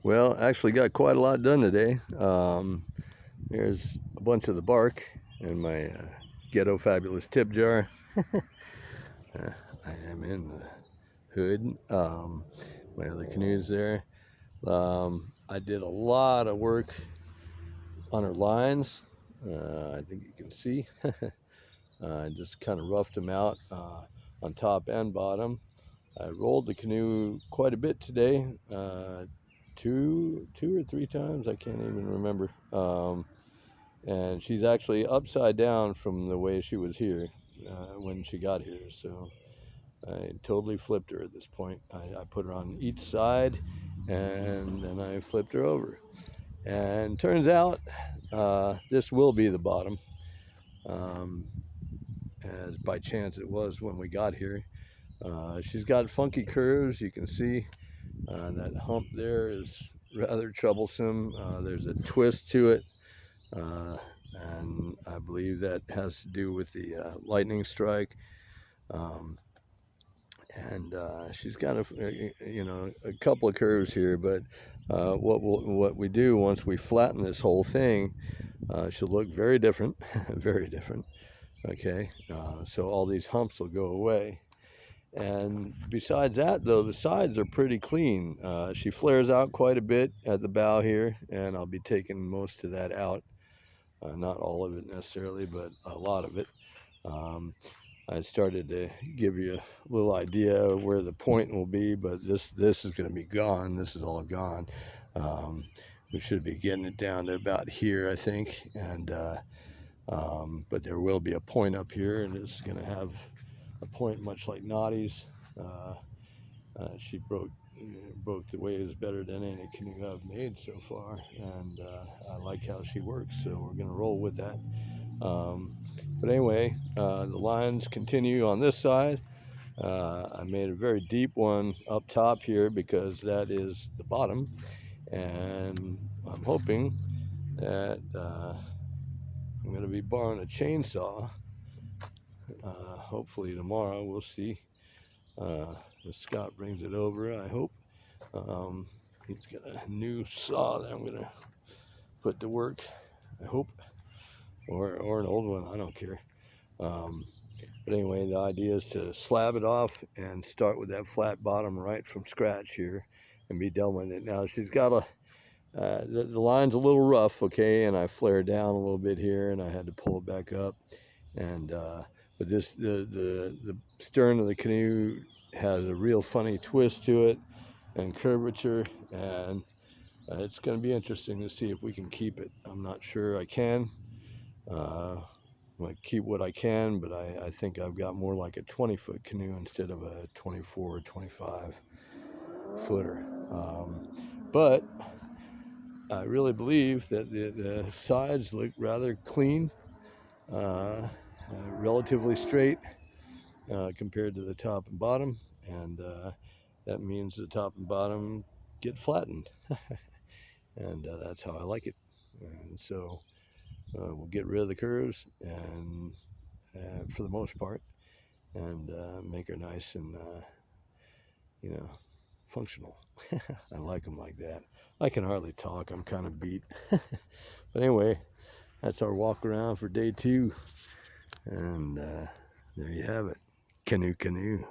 Well, actually got quite a lot done today. Here's a bunch of the bark in my Ghetto Fabulous tip jar. I am in the hood. My other canoe's there. I did a lot of work on her lines. I think you can see. I just kind of roughed them out on top and bottom. I rolled the canoe quite a bit today. Two or three times, I can't even remember. And she's actually upside down from the way she was here when she got here. So I totally flipped her at this point. I put her on each side and then I flipped her over. And turns out this will be the bottom. As by chance it was when we got here. She's got funky curves, you can see. That hump there is rather troublesome. There's a twist to it, and I believe that has to do with the lightning strike. She's got a couple of curves here, but what we do once we flatten this whole thing, she'll look very different, very different. Okay, so all these humps will go away. And besides that, though, the sides are pretty clean. She flares out quite a bit at the bow here, and I'll be taking most of that out. Not all of it necessarily, but a lot of it. I started to give you a little idea of where the point will be, but this is going to be gone. This is all gone. We should be getting it down to about here, I think. And but there will be a point up here, and it's going to have a point much like Naughty's. She broke the waves better than any canoe I've made so far, and I like how she works, so we're going to roll with that. But anyway, the lines continue on this side. I made a very deep one up top here because that is the bottom, and I'm hoping that I'm going to be borrowing a chainsaw. Hopefully tomorrow, we'll see. If Scott brings it over, I hope. He's got a new saw that I'm going to put to work, I hope. Or an old one, I don't care. But anyway, the idea is to slab it off and start with that flat bottom right from scratch here and be done with it. Now she's got the line's a little rough, okay, and I flared down a little bit here and I had to pull it back up. And but the stern of the canoe has a real funny twist to it and curvature, and it's going to be interesting to see if we can keep it. I'm not sure I can. I keep what I can, but I think I've got more like a 20-foot canoe instead of a 24 or 25 footer. But I really believe that the sides look rather clean, relatively straight compared to the top and bottom, and that means the top and bottom get flattened. And that's how I like it. And so we'll get rid of the curves and for the most part, and make her nice and functional. I like them like that. I can hardly talk, I'm kind of beat. But anyway, that's our walk around for day 2, and there you have it. Canoe.